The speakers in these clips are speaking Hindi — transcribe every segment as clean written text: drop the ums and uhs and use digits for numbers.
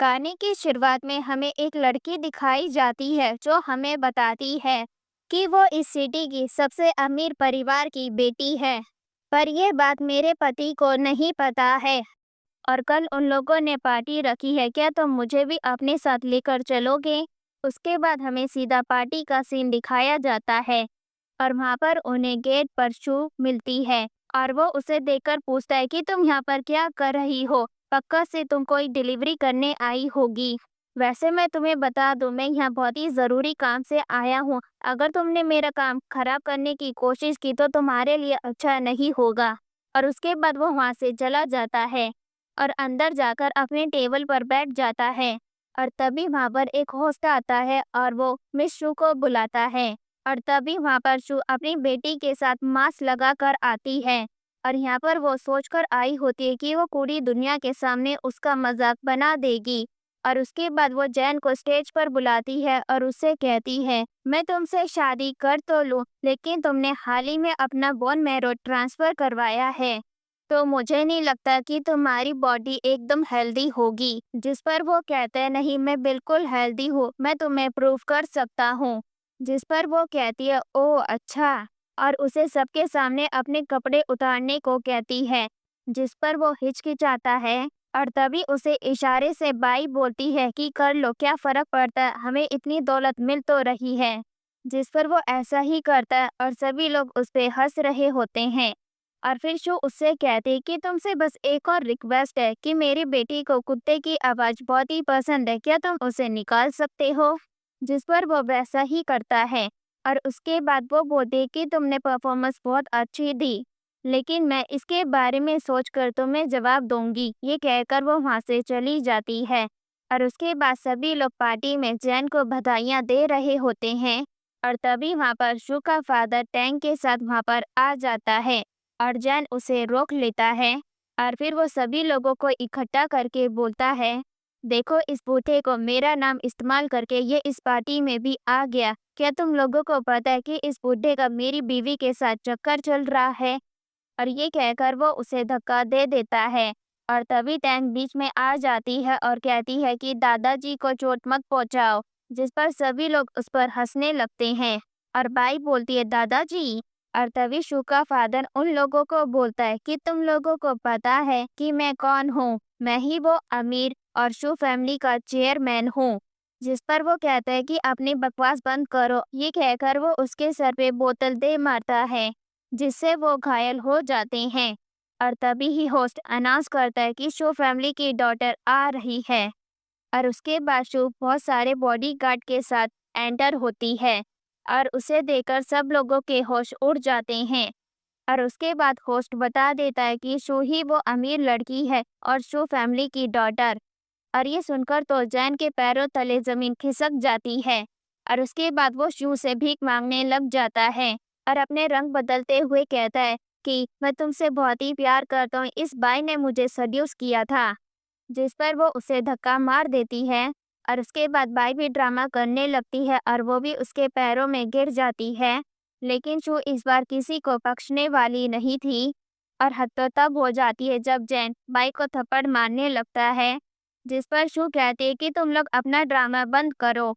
कहानी की शुरुआत में हमें एक लड़की दिखाई जाती है जो हमें बताती है कि वो इस सिटी की सबसे अमीर परिवार की बेटी है। पर यह बात मेरे पति को नहीं पता है और कल उन लोगों ने पार्टी रखी है, क्या तुम मुझे भी अपने साथ लेकर चलोगे? उसके बाद हमें सीधा पार्टी का सीन दिखाया जाता है और वहाँ पर उन्हें गेट पर शू मिलती है और वो उसे देखकर पूछता है कि तुम यहाँ पर क्या कर रही हो? पक्का से तुम कोई डिलीवरी करने आई होगी। वैसे मैं तुम्हें बता दूं, मैं यहाँ बहुत ही ज़रूरी काम से आया हूँ। अगर तुमने मेरा काम खराब करने की कोशिश की तो तुम्हारे लिए अच्छा नहीं होगा। और उसके बाद वो वहाँ से चला जाता है और अंदर जाकर अपने टेबल पर बैठ जाता है। और तभी वहाँ पर एक होस्ट आता है और वो मिस शू को बुलाता है। और तभी वहाँ पर शू अपनी बेटी के साथ मास्क लगा कर आती है और यहाँ पर वो सोचकर आई होती है कि वो पूरी दुनिया के सामने उसका मजाक बना देगी। और उसके बाद वो जैन को स्टेज पर बुलाती है और उससे कहती है, मैं तुमसे शादी कर तो लूँ, लेकिन तुमने हाल ही में अपना बोन मैरो ट्रांसफर करवाया है, तो मुझे नहीं लगता कि तुम्हारी बॉडी एकदम हेल्दी होगी। जिस पर वो कहते हैं, नहीं मैं बिल्कुल हेल्दी हूँ, मैं तुम्हें प्रूव कर सकता हूँ। जिस पर वो कहती है, ओह अच्छा, और उसे सबके सामने अपने कपड़े उतारने को कहती है। जिस पर वो हिचकिचाता है और तभी उसे इशारे से बाई बोलती है कि कर लो, क्या फर्क पड़ता है, हमें इतनी दौलत मिल तो रही है। जिस पर वो ऐसा ही करता है और सभी लोग उस पे हंस रहे होते हैं। और फिर शो उससे कहती कि तुमसे बस एक और रिक्वेस्ट है कि मेरी बेटी को कुत्ते की आवाज़ बहुत ही पसंद है, क्या तुम उसे निकाल सकते हो? जिस पर वो वैसा ही करता है और उसके बाद वो बोलती कि तुमने परफॉर्मेंस बहुत अच्छी दी, लेकिन मैं इसके बारे में सोचकर तुम्हें जवाब दूंगी। ये कहकर वो वहाँ से चली जाती है और उसके बाद सभी लोग पार्टी में जैन को बधाइयाँ दे रहे होते हैं। और तभी वहाँ पर शू का फादर टैंक के साथ वहाँ पर आ जाता है और जैन उसे रोक लेता है और फिर वो सभी लोगों को इकट्ठा करके बोलता है, देखो इस बूढ़े को, मेरा नाम इस्तेमाल करके ये इस पार्टी में भी आ गया। क्या तुम लोगों को पता है कि इस बूढ़े का मेरी बीवी के साथ चक्कर चल रहा है? और ये कहकर वो उसे धक्का दे देता है और तभी टैंक बीच में आ जाती है और कहती है कि दादाजी को चोट मत पहुंचाओ। जिस पर सभी लोग उस पर हंसने लगते हैं और बाई बोलती है, दादाजी। और तभी शू का फादर उन लोगों को बोलता है कि तुम लोगों को पता है कि मैं कौन हूँ? मैं ही वो अमीर और शू फैमिली का चेयरमैन हूँ। जिस पर वो कहता है कि अपनी बकवास बंद करो। ये कहकर वो उसके सर पे बोतल दे मारता है जिससे वो घायल हो जाते हैं। और तभी ही होस्ट अनाउंस करता है कि शो फैमिली की डॉटर आ रही है और उसके बाद शो बहुत सारे बॉडीगार्ड के साथ एंटर होती है और उसे देखकर सब लोगों के होश उड़ जाते हैं। और उसके बाद होस्ट बता देता है कि शो ही वो अमीर लड़की है और शो फैमिली की डॉटर। और ये सुनकर तो जैन के पैरों तले जमीन खिसक जाती है और उसके बाद वो शू से भीख मांगने लग जाता है और अपने रंग बदलते हुए कहता है कि मैं तुमसे बहुत ही प्यार करता हूँ, इस बाई ने मुझे सड्यूस किया था। जिस पर वो उसे धक्का मार देती है और उसके बाद बाई भी ड्रामा करने लगती है और वो भी उसके पैरों में गिर जाती है। लेकिन शू इस बार किसी को बख्शने वाली नहीं थी और हद तो तब हो जाती है जब जैन बाई को थप्पड़ मारने लगता है। जिस पर शू कहती है कि तुम लोग अपना ड्रामा बंद करो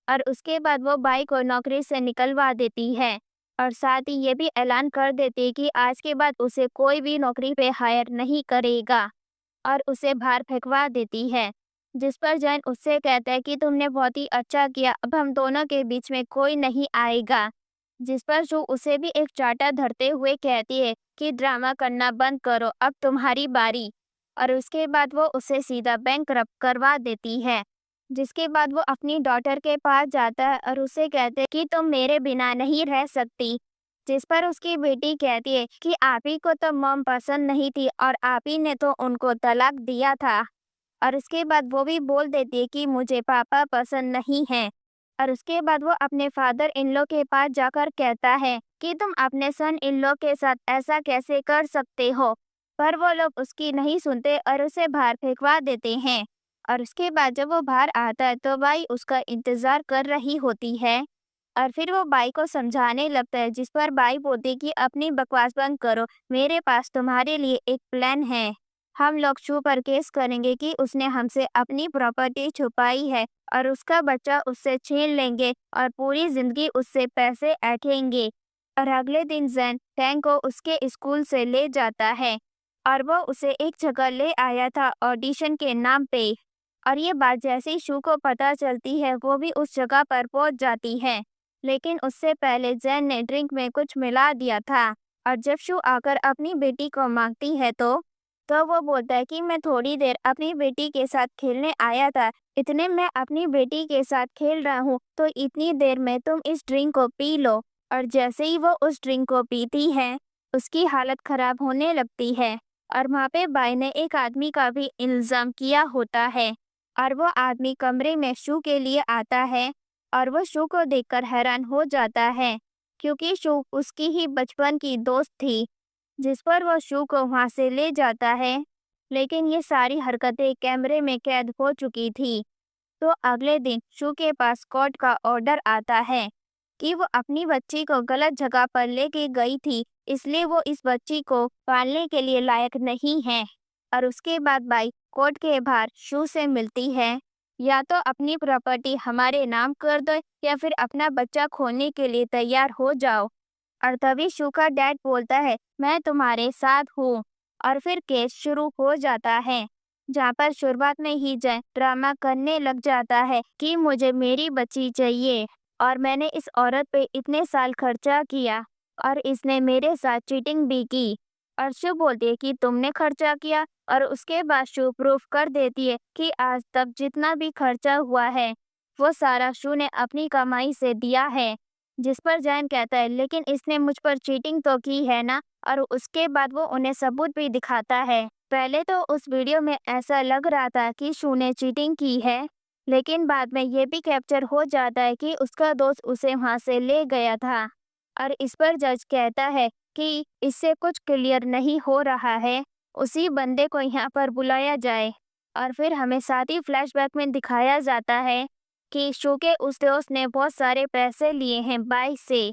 और उसके बाद वो बाई को नौकरी से निकलवा देती है और साथ ही ये भी ऐलान कर देती है कि आज के बाद उसे कोई भी नौकरी पे हायर नहीं करेगा और उसे बाहर फेंकवा देती है। जिस पर जैन उससे कहता है कि तुमने बहुत ही अच्छा किया, अब हम दोनों के बीच में कोई नहीं आएगा। जिस पर शू उसे भी एक चांटा धरते हुए कहती है कि ड्रामा करना बंद करो, अब तुम्हारी बारी। और उसके बाद वो उसे सीधा बैंकरप्ट करवा देती है। जिसके बाद वो अपनी डॉटर के पास जाता है और उसे कहते हैं कि तुम मेरे बिना नहीं रह सकती। जिस पर उसकी बेटी कहती है कि आप ही को तो मॉम पसंद नहीं थी और आप ही ने तो उनको तलाक दिया था। और उसके बाद वो भी बोल देती है कि मुझे पापा पसंद नहीं है। और उसके बाद वो अपने फादर इन लॉ के पास जाकर कहता है कि तुम अपने सन इन लॉ के साथ ऐसा कैसे कर सकते हो? पर वो लोग उसकी नहीं सुनते और उसे बाहर फेंकवा देते हैं। और उसके बाद जब वो बाहर आता है तो बाई उसका इंतजार कर रही होती है और फिर वो बाई को समझाने लगता है। जिस पर बाई बोलती कि अपनी बकवास बंद करो, मेरे पास तुम्हारे लिए एक प्लान है। हम लोग शू पर केस करेंगे कि उसने हमसे अपनी प्रॉपर्टी छुपाई है और उसका बच्चा उससे छीन लेंगे और पूरी जिंदगी उससे पैसे ऐंठेंगे। और अगले दिन जैन टैंग को उसके स्कूल से ले जाता है और वो उसे एक जगह ले आया था ऑडिशन के नाम पे। और ये बात जैसे ही शू को पता चलती है वो भी उस जगह पर पहुंच जाती है, लेकिन उससे पहले जैन ने ड्रिंक में कुछ मिला दिया था। और जब शू आकर अपनी बेटी को मांगती है तो वो बोलता है कि मैं थोड़ी देर अपनी बेटी के साथ खेलने आया था, इतने में अपनी बेटी के साथ खेल रहा हूँ तो इतनी देर में तुम इस ड्रिंक को पी लो। और जैसे ही वो उस ड्रिंक को पीती है उसकी हालत खराब होने लगती है और वहाँ पे बाई ने एक आदमी का भी इल्जाम किया होता है। और वो आदमी कमरे में शू के लिए आता है और वो शू को देखकर हैरान हो जाता है, क्योंकि शू उसकी ही बचपन की दोस्त थी, जिस पर वो शू को वहाँ से ले जाता है। लेकिन ये सारी हरकतें कैमरे में कैद हो चुकी थी। तो अगले दिन शू के पास कोर्ट का ऑर्डर आता है कि वो अपनी बच्ची को गलत जगह पर लेके गई थी, इसलिए वो इस बच्ची को पालने के लिए लायक नहीं है। और उसके बाद बाई कोर्ट के बाहर शू से मिलती है, या तो अपनी प्रॉपर्टी हमारे नाम कर दो या फिर अपना बच्चा खोने के लिए तैयार हो जाओ। और तभी शू का डैड बोलता है मैं तुम्हारे साथ हूँ। और फिर केस शुरू हो जाता है, जहाँ पर शुरुआत में ही जय ड्रामा करने लग जाता है कि मुझे मेरी बच्ची चाहिए और मैंने इस औरत पे इतने साल खर्चा किया और इसने मेरे साथ चीटिंग भी की। और शू बोलती है कि तुमने खर्चा किया, और उसके बाद शू प्रूफ कर देती है कि आज तक जितना भी खर्चा हुआ है वो सारा शू ने अपनी कमाई से दिया है। जिस पर जैन कहता है लेकिन इसने मुझ पर चीटिंग तो की है ना। और उसके बाद वो उन्हें सबूत भी दिखाता है। पहले तो उस वीडियो में ऐसा लग रहा था कि शू ने चीटिंग की है, लेकिन बाद में ये भी कैप्चर हो जाता है कि उसका दोस्त उसे वहां से ले गया था। और इस पर जज कहता है कि इससे कुछ क्लियर नहीं हो रहा है, उसी बंदे को यहाँ पर बुलाया जाए। और फिर हमें साथ ही फ्लैशबैक में दिखाया जाता है कि शू के उस दोस्त ने बहुत सारे पैसे लिए हैं बाई से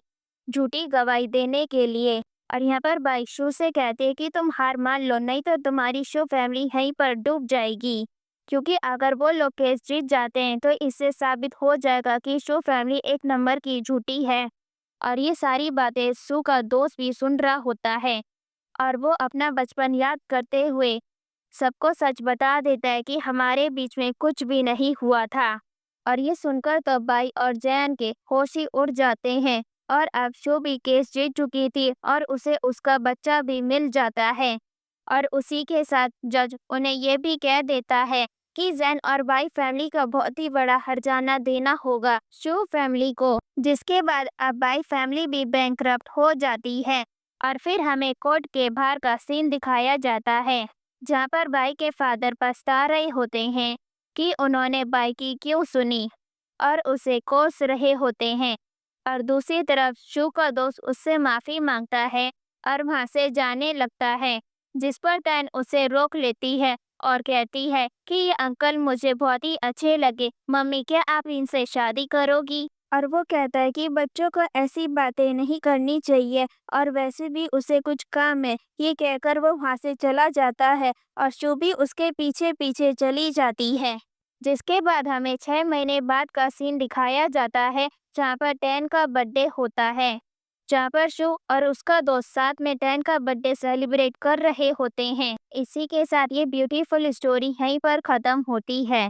झूठी गवाही देने के लिए। और यहाँ पर बाई शू से कहती है कि तुम हार मान लो, नहीं तो तुम्हारी शू फैमिली यहीं पर डूब जाएगी, क्योंकि अगर वो लोग केस जीत जाते हैं तो इससे साबित हो जाएगा कि शू फैमिली एक नंबर की झूठी है। और ये सारी बातें शू का दोस्त भी सुन रहा होता है और वो अपना बचपन याद करते हुए सबको सच बता देता है कि हमारे बीच में कुछ भी नहीं हुआ था। और ये सुनकर तो बाई और जैन के होश ही उड़ जाते हैं और अब शो भी केस जीत चुकी थी और उसे उसका बच्चा भी मिल जाता है। और उसी के साथ जज उन्हें ये भी कह देता है कि जैन और बाई फैमिली का बहुत ही बड़ा हर्जाना देना होगा शो फैमिली को, जिसके बाद अब बाई फैमिली भी बैंकरप्ट हो जाती है। और फिर हमें कोर्ट के बाहर का सीन दिखाया जाता है, जहाँ पर बाई के फादर पछता रहे होते हैं कि उन्होंने बाई की क्यों सुनी और उसे कोस रहे होते हैं। और दूसरी तरफ शू का दोस्त उससे माफी मांगता है और वहां से जाने लगता है, जिस पर टैन उसे रोक लेती है और कहती है कि ये अंकल मुझे बहुत ही अच्छे लगे, मम्मी क्या आप इनसे शादी करोगी। और वो कहता है कि बच्चों को ऐसी बातें नहीं करनी चाहिए और वैसे भी उसे कुछ काम है। ये कहकर वो वहां से चला जाता है और शू भी उसके पीछे पीछे चली जाती है। जिसके बाद हमें 6 महीने बाद का सीन दिखाया जाता है, जहाँ पर टैन का बर्थडे होता है, जहाँ पर शू और उसका दोस्त साथ में टैन का बर्थडे सेलिब्रेट कर रहे होते हैं। इसी के साथ ये ब्यूटीफुल स्टोरी यहीं पर खत्म होती है।